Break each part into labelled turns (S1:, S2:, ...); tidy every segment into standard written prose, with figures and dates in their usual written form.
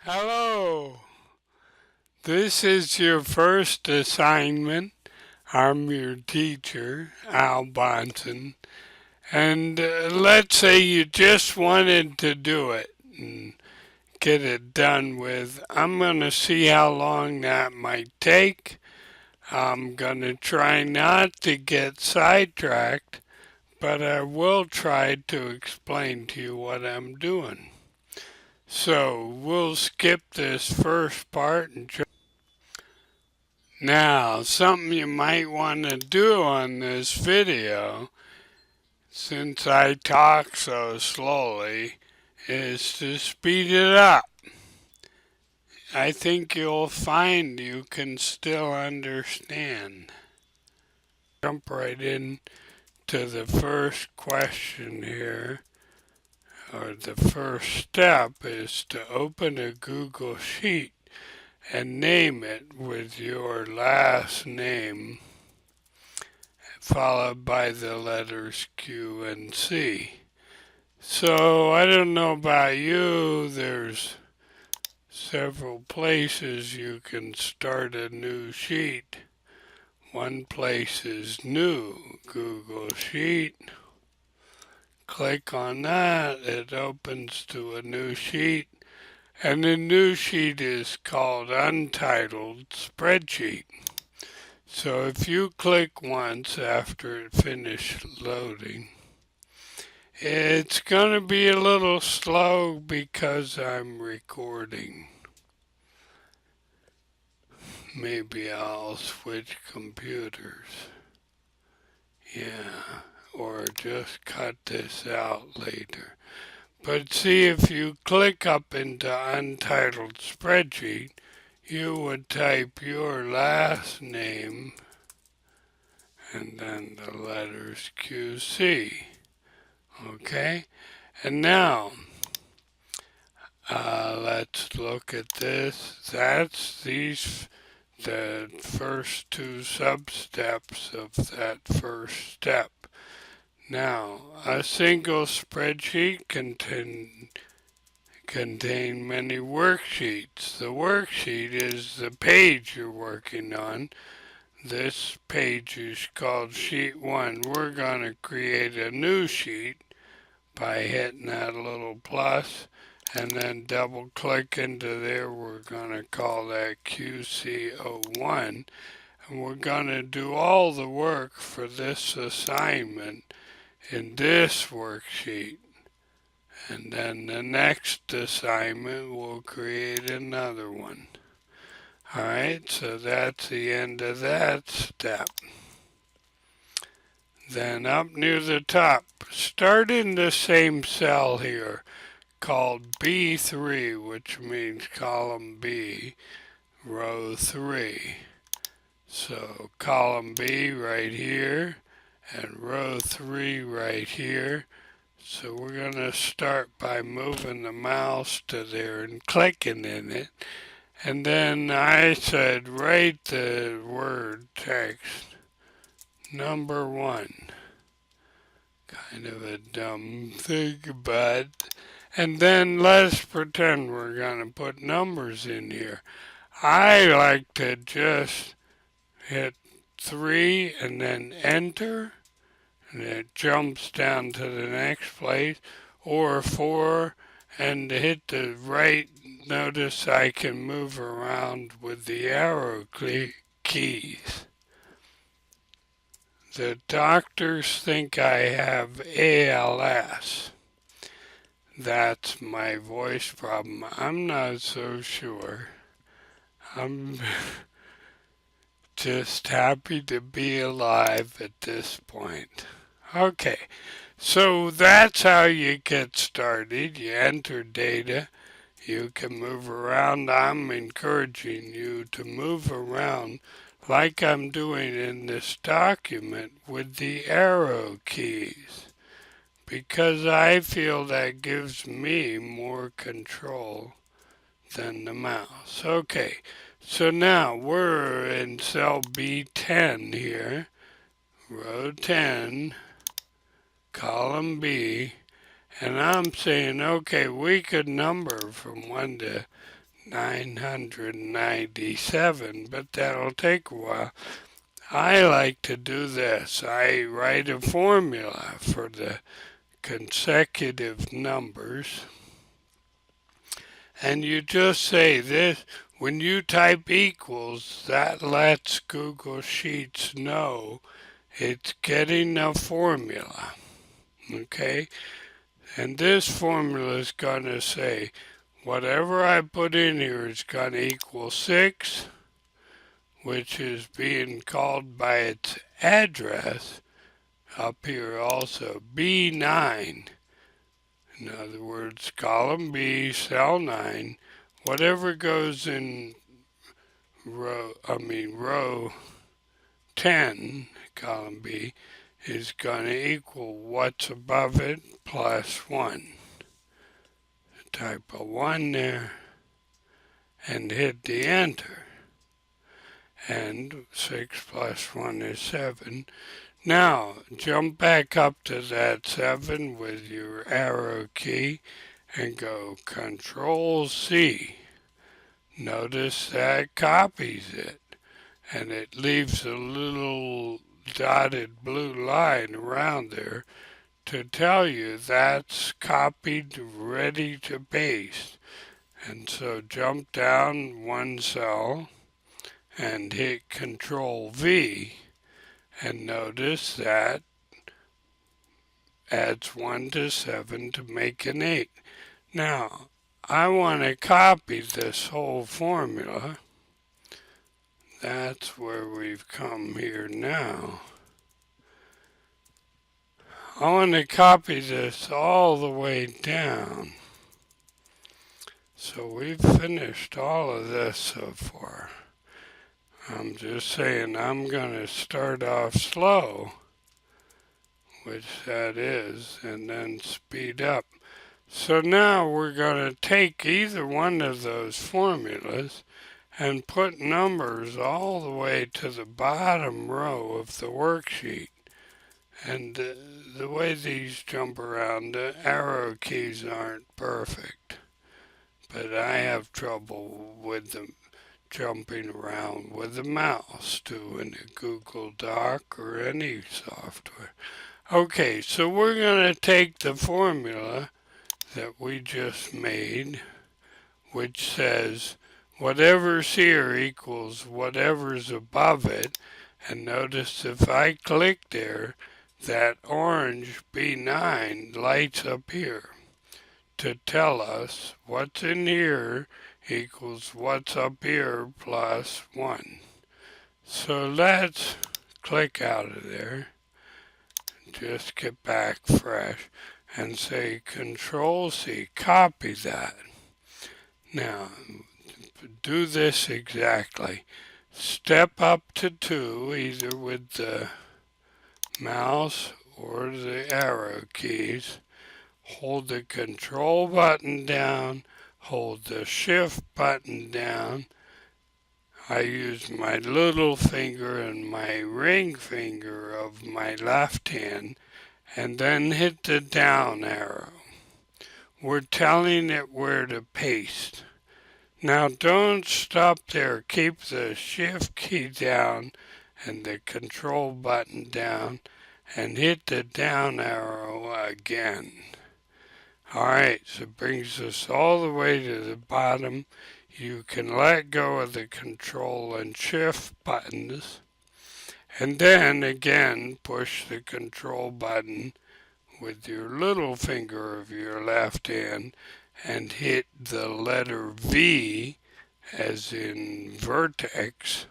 S1: Hello, this is your first assignment. I'm your teacher, Al Bonson, and let's say you just wanted to do it and get it done with. I'm going to see how long that might take. I'm going to try not to get sidetracked, but I will try to explain to you what I'm doing. So we'll skip this first part and now, something you might want to do on this video, since I talk so slowly, is to speed it up. I think you'll find you can still understand. Jump right in to the first question here, or the first step is to open a Google Sheet and name it with your last name, followed by the letters Q and C. So I don't know about you, there's several places you can start a new sheet. One place is New, Google Sheet. Click on that, it opens to a new sheet, and the new sheet is called Untitled Spreadsheet. So if you click once after it finished loading, it's going to be a little slow because I'm recording. Maybe I'll switch computers. Yeah, or just cut this out later. But see, if you click up into Untitled Spreadsheet, you would type your last name and then the letters QC. Okay, and now let's look at this. That's the first two sub-steps of that first step. Now, a single spreadsheet contain many worksheets. The worksheet is the page you're working on. This page is called Sheet 1. We're going to create a new sheet by hitting that little plus and then double click into there. We're going to call that QC01, and we're going to do all the work for this assignment in this worksheet, and then the next assignment we'll create another one. Alright, so that's the end of that step. Then up near the top, start in the same cell here called B3, which means column B, row 3. So column B right here and row 3 right here. So we're going to start by moving the mouse to there and clicking in it. And then I said write the word text number 1. Kind of a dumb thing, but... And then let's pretend we're going to put numbers in here. I like to just hit 3 and then enter, and it jumps down to the next place, or 4 and hit the right. Notice I can move around with the arrow keys. The doctors think I have ALS. That's my voice problem. I'm not so sure. I'm just happy to be alive at this point. Okay, so that's how you get started. You enter data. You can move around. I'm encouraging you to move around like I'm doing in this document with the arrow keys, because I feel that gives me more control than the mouse. Okay, so now we're in cell B10 here, row 10, column B, and I'm saying, okay, we could number from 1 to 997, but that'll take a while. I like to do this. I write a formula for the consecutive numbers, and you just say this. When you type equals, that lets Google Sheets know it's getting a formula, okay? And this formula is going to say whatever I put in here is going to equal 6, which is being called by its address up here also, B9. In other words, column B, cell 9, whatever goes in row 10, column B, is going to equal what's above it plus 1. Type a 1 there and hit the enter. And 6 plus 1 is 7. Now, jump back up to that 7 with your arrow key and go Control-C. Notice that copies it, and it leaves a little dotted blue line around there to tell you that's copied, ready to paste. And so jump down one cell and hit Control-V, and notice that adds 1 to 7 to make an 8. Now, I want to copy this whole formula. That's where we've come here now. I want to copy this all the way down. So we've finished all of this so far. I'm just saying I'm going to start off slow, which that is, and then speed up. So now we're going to take either one of those formulas and put numbers all the way to the bottom row of the worksheet. And the way these jump around, the arrow keys aren't perfect, but I have trouble with them jumping around with the mouse too in a Google Doc or any software. Okay, so we're going to take the formula that we just made, which says whatever's here equals whatever's above it, and notice if I click there, that orange B9 lights up here to tell us what's in here equals what's up here plus 1. So let's click out of there, just get back fresh, and say Control-C, copy that. Now, do this exactly. Step up to 2, either with the mouse or the arrow keys. Hold the Control button down, hold the Shift button down. I use my little finger and my ring finger of my left hand, and then hit the down arrow. We're telling it where to paste. Now don't stop there. Keep the Shift key down and the Control button down, and hit the down arrow again. Alright, so it brings us all the way to the bottom. You can let go of the Control and Shift buttons, and then again push the Control button with your little finger of your left hand and hit the letter V, as in vertex,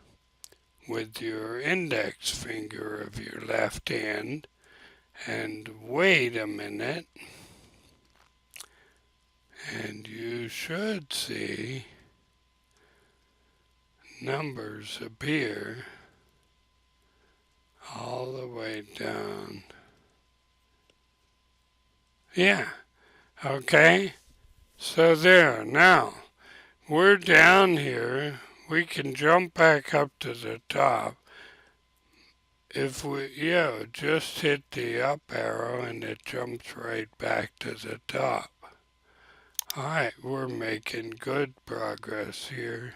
S1: with your index finger of your left hand, and wait a minute, and you should see numbers appear all the way down. Yeah, okay, so there. Now, we're down here. We can jump back up to the top. If we, just hit the up arrow and it jumps right back to the top. Alright, we're making good progress here.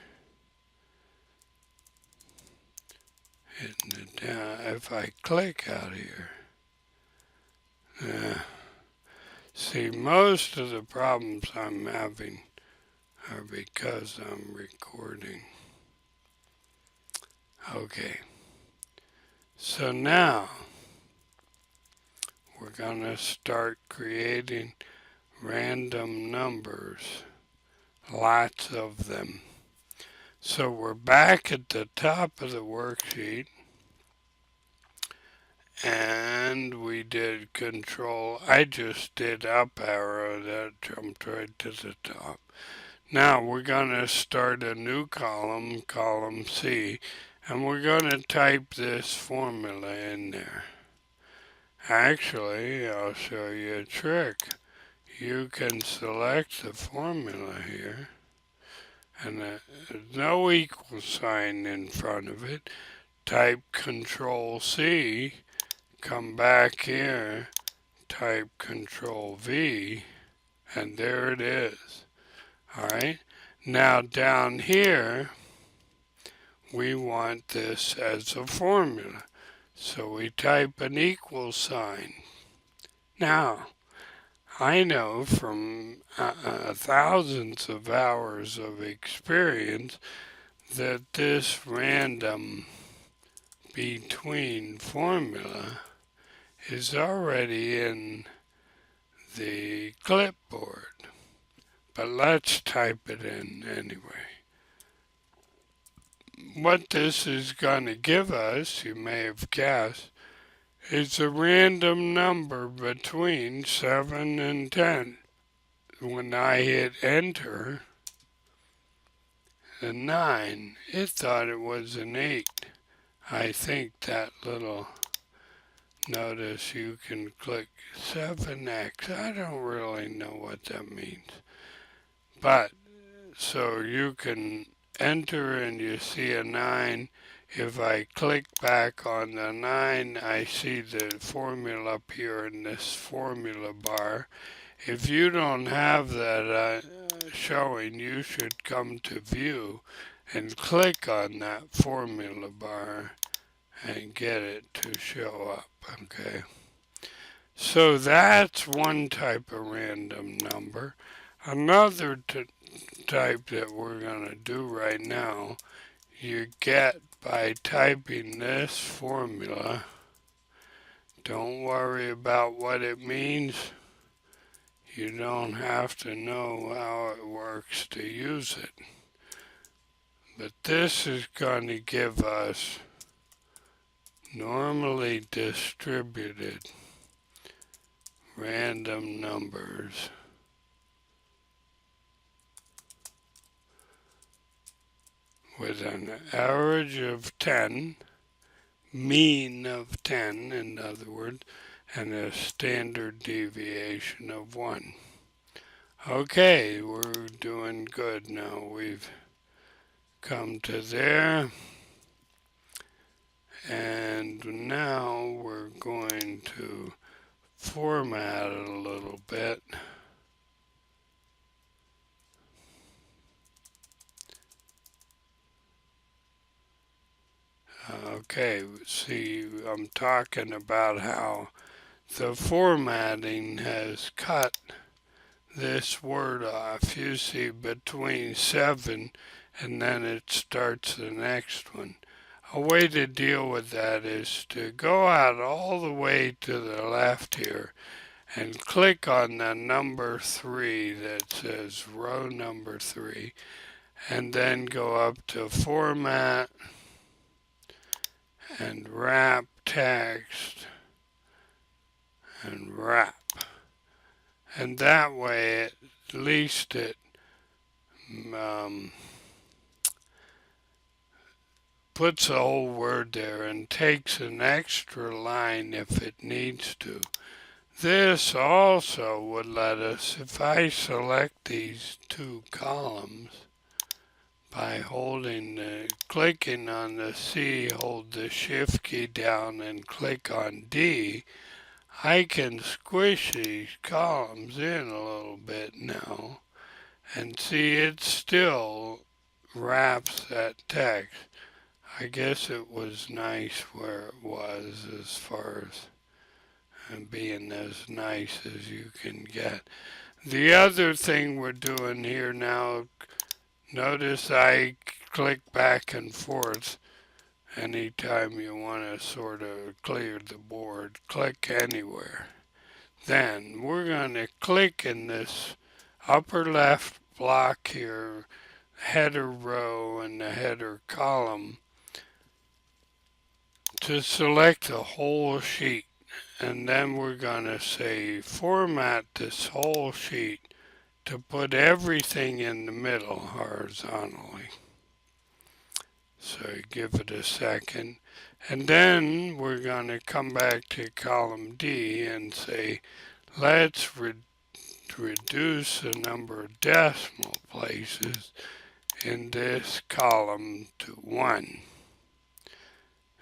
S1: Hitting it down. If I click out here, see, most of the problems I'm having are because I'm recording. Okay, so now we're going to start creating random numbers, lots of them. So we're back at the top of the worksheet, and we did control. I just did up arrow, that jumped right to the top. Now we're going to start a new column, column C, and we're going to type this formula in there. Actually, I'll show you a trick. You can select the formula here, and no equal sign in front of it. Type Control C, come back here, type Control V, and there it is. Alright, now down here, we want this as a formula. So we type an equal sign. Now, I know from thousands of hours of experience that this random between formula is already in the clipboard. But let's type it in anyway. What this is going to give us, you may have guessed, is a random number between 7 and 10. When I hit enter, the 9, it thought it was an 8. I think that little notice you can click 7x. I don't really know what that means. But, so you can enter and you see a 9. If I click back on the 9, I see the formula up here in this formula bar. If you don't have that showing, you should come to view and click on that formula bar and get it to show up, okay? So that's one type of random number. Another type that we're going to do right now, you get by typing this formula. Don't worry about what it means. You don't have to know how it works to use it. But this is going to give us normally distributed random numbers with an average of 10, mean of 10, in other words, and a standard deviation of 1. Okay, we're doing good now. We've come to there. And now we're going to format it a little bit. Okay, see, I'm talking about how the formatting has cut this word off. You see between 7 and then it starts the next one. A way to deal with that is to go out all the way to the left here and click on the number 3 that says row number 3, and then go up to Format and Wrap Text and Wrap. And that way, at least it puts a whole word there and takes an extra line if it needs to. This also would let us, if I select these two columns, by clicking on the C, hold the Shift key down and click on D, I can squish these columns in a little bit now And see, it still wraps that text. I guess it was nice where it was as far as being as nice as you can get. The other thing we're doing here now, notice I click back and forth anytime you want to sort of clear the board. Click anywhere. Then we're going to click in this upper left block here, header row and the header column, to select the whole sheet. And then we're going to say format this whole sheet to put everything in the middle horizontally. So give it a second. And then we're going to come back to column D and say, let's reduce the number of decimal places in this column to 1.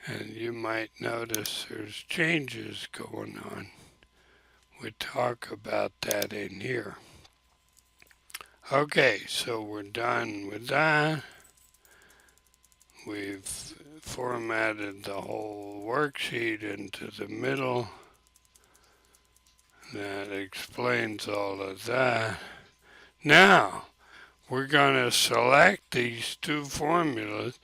S1: And you might notice there's changes going on. We'll talk about that in here. Okay, so we're done with that. We've formatted the whole worksheet into the middle. That explains all of that. Now, we're going to select these two formulas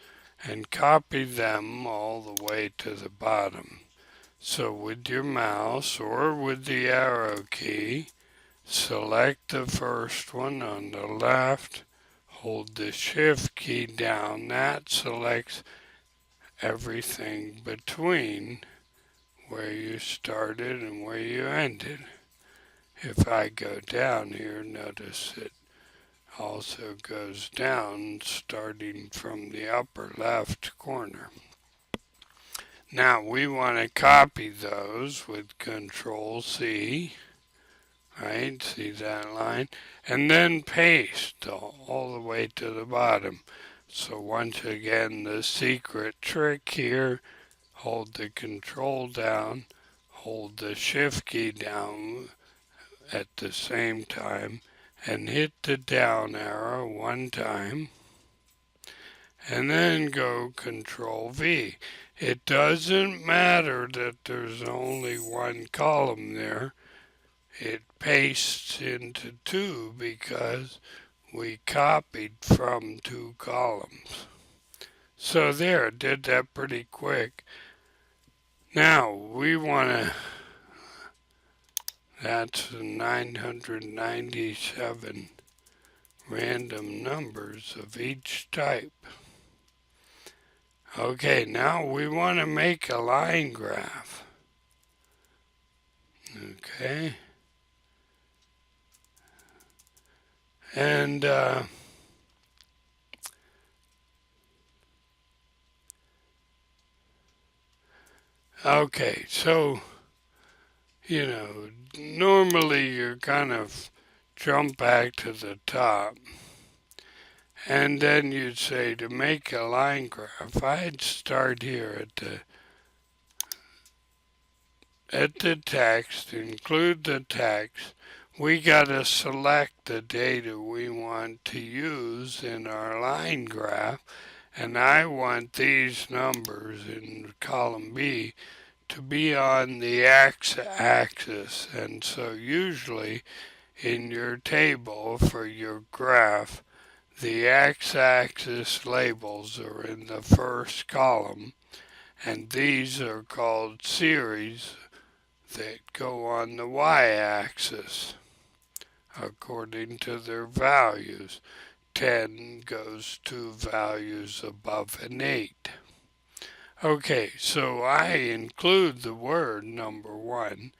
S1: and copy them all the way to the bottom. So with your mouse or with the arrow key, select the first one on the left, hold the shift key down. That selects everything between where you started and where you ended. If I go down here, notice it also goes down starting from the upper left corner. Now we want to copy those with Control C, right? See that line? And then paste all the way to the bottom. So once again, the secret trick here, hold the Control down, hold the Shift key down at the same time, and hit the down arrow one time, and then go Control V. It doesn't matter that there's only one column there. It pastes into two because we copied from two columns. So there, did that pretty quick. Now we want to, that's 997 random numbers of each type. Okay, now we want to make a line graph. Okay. And okay, so, you know, normally you kind of jump back to the top. And then you'd say to make a line graph, I'd start here at the text, include the text. We got to select the data we want to use in our line graph. And I want these numbers in column B to be on the x-axis. And so usually in your table for your graph, the x-axis labels are in the first column, and these are called series that go on the y-axis according to their values. 10 goes 2 values above an 8. Okay, so I include the word number 1.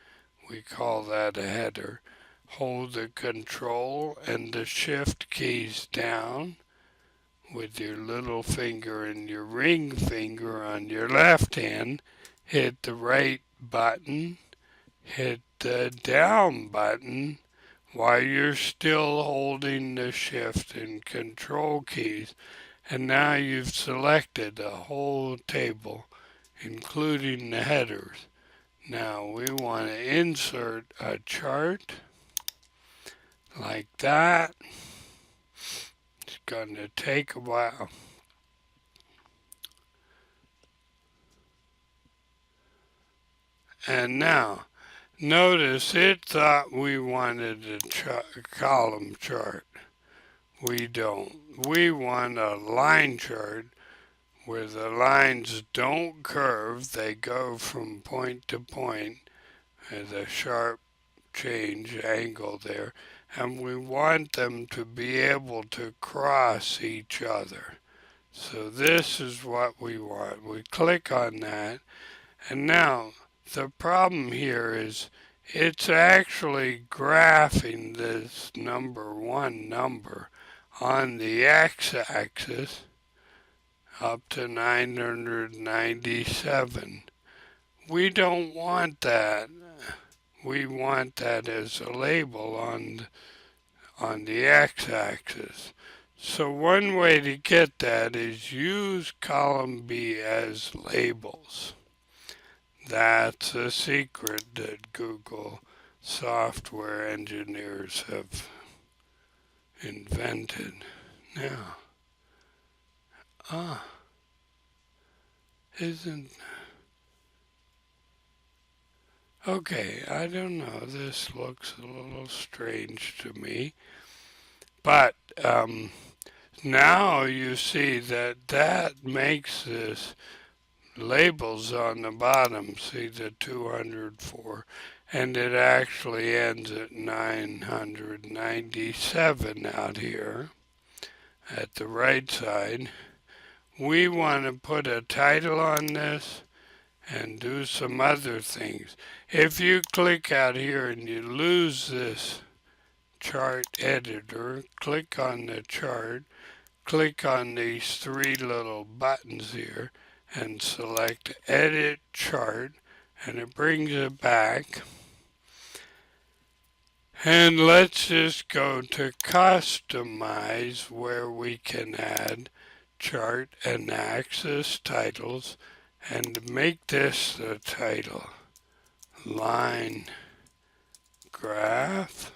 S1: We call that a header. Hold the Control and the Shift keys down with your little finger and your ring finger on your left hand. Hit the right button, hit the down button while you're still holding the Shift and Control keys. And now you've selected the whole table, including the headers. Now we want to insert a chart like that. going to take a while. And now, notice it thought we wanted a column chart. We don't. We want a line chart where the lines don't curve. They go from point to point at a sharp change angle there. And we want them to be able to cross each other. So this is what we want. We click on that. And now, the problem here is it's actually graphing this number 1 number on the x-axis up to 997. We don't want that. We want that as a label on the x-axis. So one way to get that is use column B as labels. That's a secret that Google software engineers have invented. Now, okay, I don't know, this looks a little strange to me, but now you see that makes this labels on the bottom, see the 204, and it actually ends at 997 out here at the right side. We want to put a title on this and do some other things. If you click out here and you lose this chart editor, click on the chart, click on these 3 little buttons here, and select Edit Chart, and it brings it back. And let's just go to Customize, where we can add chart and axis titles, and make this the title, Line Graph,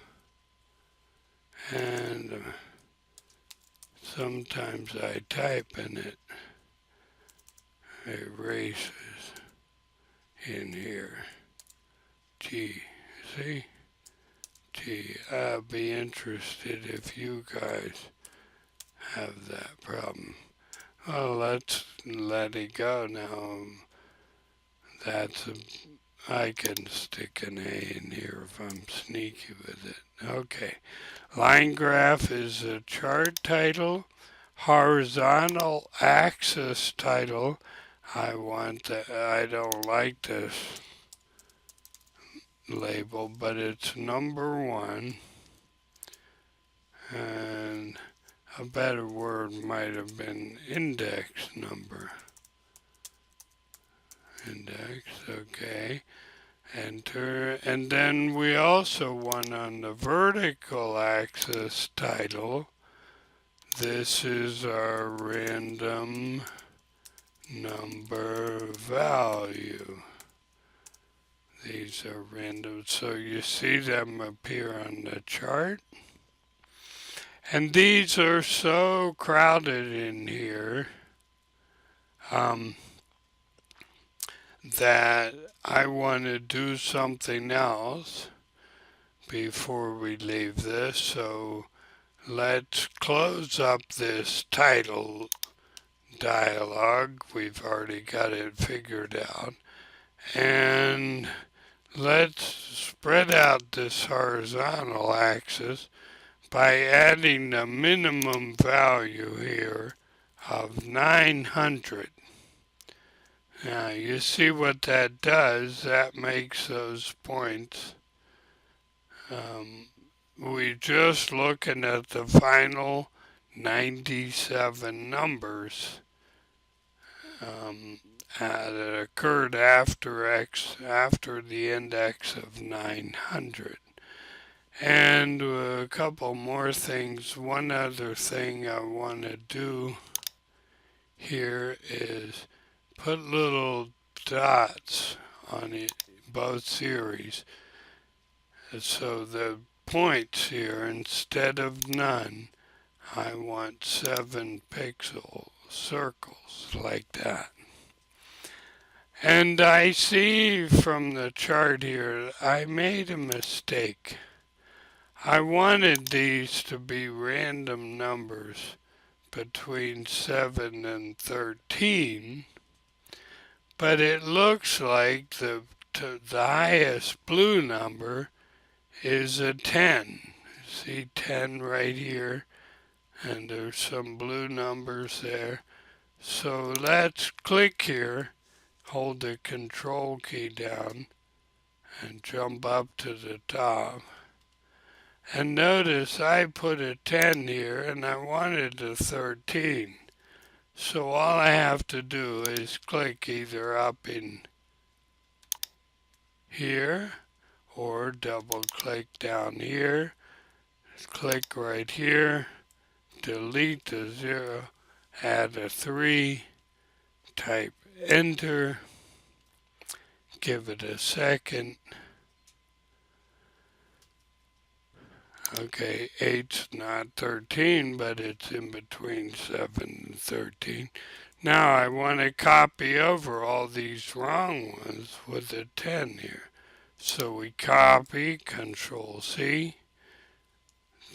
S1: and sometimes I type in it erases in here. G, see? G. I'll be interested if you guys have that problem. Well, let's let it go now. I can stick an A in here if I'm sneaky with it. Okay. Line graph is a chart title. Horizontal axis title. I don't like this label, but it's number 1. And a better word might have been index number. Index, okay. Enter, and then we also want on the vertical axis title, this is our random number value. These are random, so you see them appear on the chart. And these are so crowded in here that I want to do something else before we leave this. So let's close up this title dialog. We've already got it figured out. And let's spread out this horizontal axis by adding the minimum value here of 900. Now you see what that does. That makes those points. We're just looking at the final 97 numbers that occurred after the index of 900. And a couple more things. One other thing I want to do here is put little dots on both series. So the points here, instead of none, I want 7 pixel circles like that. And I see from the chart here, I made a mistake. I wanted these to be random numbers between 7 and 13, but it looks like the highest blue number is a 10. See 10 right here, and there's some blue numbers there. So let's click here, hold the control key down, and jump up to the top. And notice I put a 10 here, and I wanted a 13. So all I have to do is click either up in here, or double click down here, click right here, delete the 0, add a 3, type enter, give it a second. Okay, 8's not 13, but it's in between 7 and 13. Now I want to copy over all these wrong ones with a 10 here. So we copy, Control C,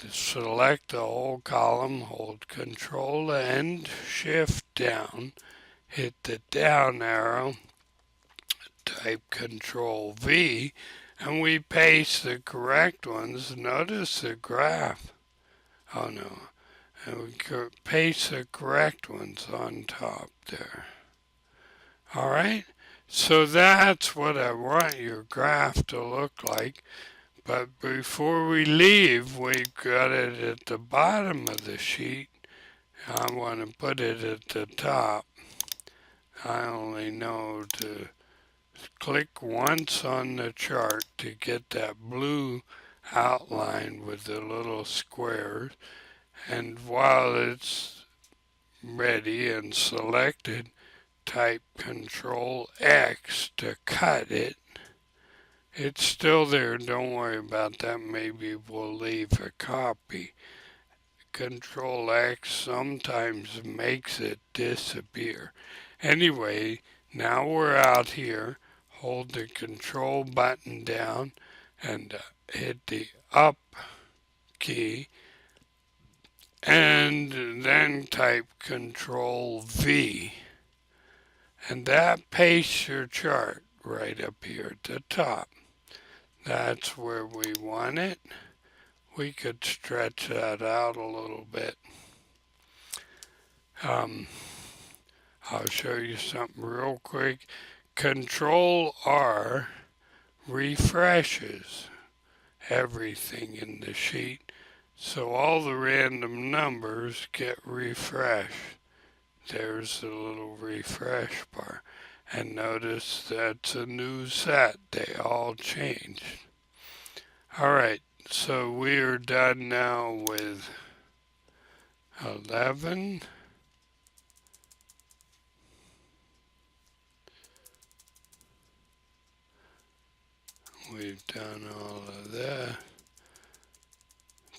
S1: select the whole column, hold Control and Shift down, hit the down arrow, type Control V, and we paste the correct ones. Notice the graph. Oh no. And we paste the correct ones on top there. Alright, so that's what I want your graph to look like. But before we leave, we've got it at the bottom of the sheet. I want to put it at the top. I only know to click once on the chart to get that blue outline with the little squares, and while it's ready and selected, type Control X to cut it. It's still there, don't worry about that, maybe we'll leave a copy. Control X sometimes makes it disappear. Anyway, now we're out here. Hold the Control button down and hit the up key, and then type Control V. And that pastes your chart right up here at the top. That's where we want it. We could stretch that out a little bit. I'll show you something real quick. Control R refreshes everything in the sheet, so all the random numbers get refreshed. There's the little refresh bar, and notice that's a new set. They all changed. Alright, so we are done now with 11. We've done all of that.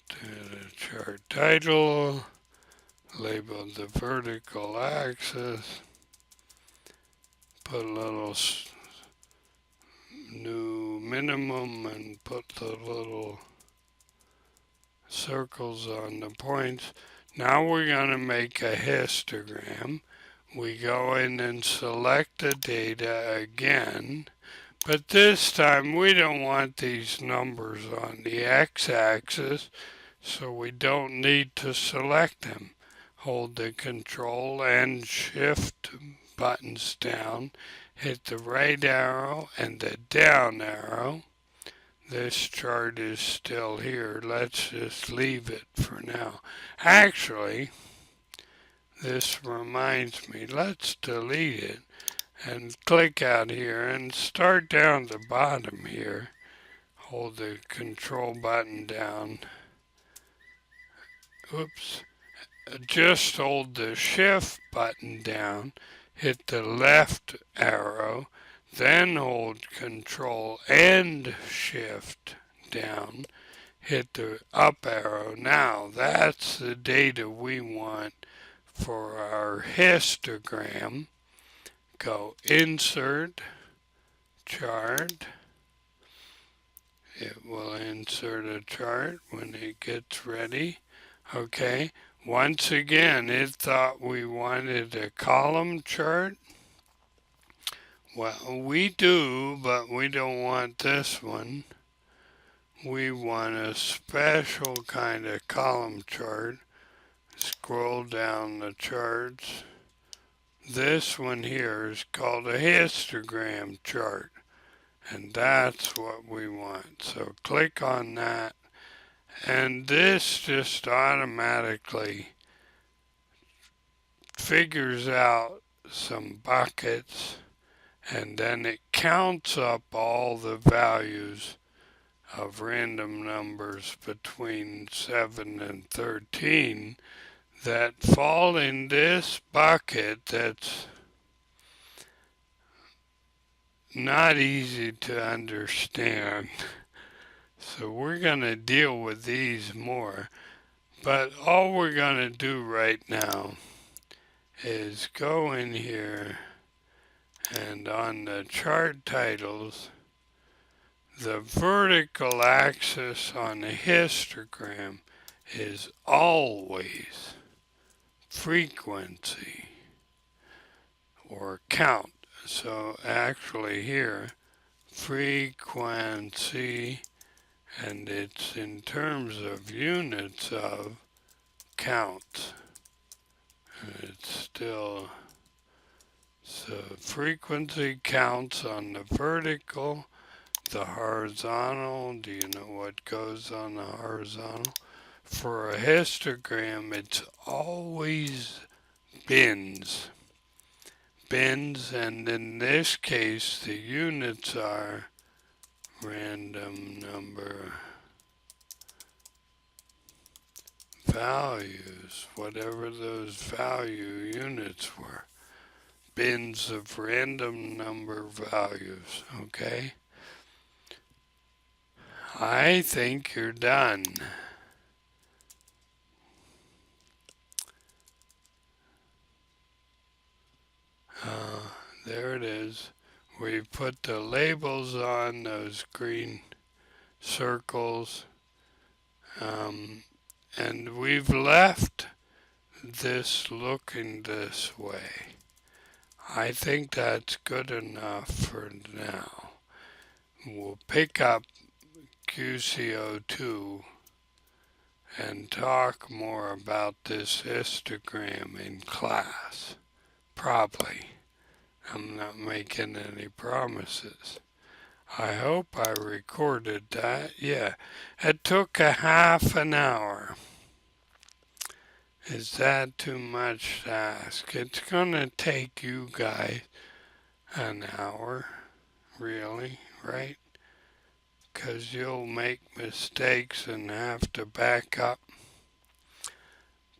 S1: Did a chart title, labeled the vertical axis, put a little new minimum and put the little circles on the points. Now we're going to make a histogram. We go in and select the data again, but this time we don't want these numbers on the x-axis, so we don't need to select them. Hold the Control and Shift buttons down, hit the right arrow and the down arrow. This chart is still here. Let's just leave it for now. Actually, this reminds me, let's delete it and click out here and start down the bottom here. Hold the Control button down. Oops. Just hold the Shift button down, hit the left arrow, then hold Control and Shift down, hit the up arrow. Now that's the data we want for our histogram. Go Insert, Chart. It will insert a chart when it gets ready. Okay, once again, it thought we wanted a column chart. Well, we do, but we don't want this one. We want a special kind of column chart. Scroll down the charts. This one here is called a histogram chart, and that's what we want. So click on that, and this just automatically figures out some buckets, and then it counts up all the values of random numbers between 7 and 13 that fall in this bucket that's not easy to understand. So we're going to deal with these more. But all we're going to do right now is go in here, and on the chart titles, the vertical axis on the histogram is always frequency or count. So actually here, frequency, and it's in terms of units of counts. It's still, so frequency counts on the vertical. The horizontal, do you know what goes on the horizontal? For a histogram, it's always bins. Bins, and in this case, the units are random number values, whatever those value units were. Bins of random number values, okay? I think you're done. There it is. We put the labels on those green circles, and we've left this looking this way. I think that's good enough for now. We'll pick up QC02 and talk more about this histogram in class. Probably. I'm not making any promises. I hope I recorded that. Yeah, it took a half an hour. Is that too much to ask? It's gonna take you guys an hour, really, right? 'Cause you'll make mistakes and have to back up.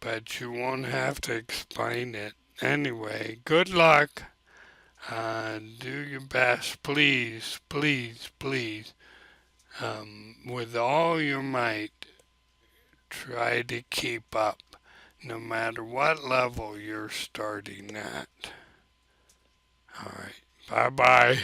S1: But you won't have to explain it. Anyway, good luck. Do your best, please, please, please. With all your might, try to keep up, no matter what level you're starting at. All right, bye-bye.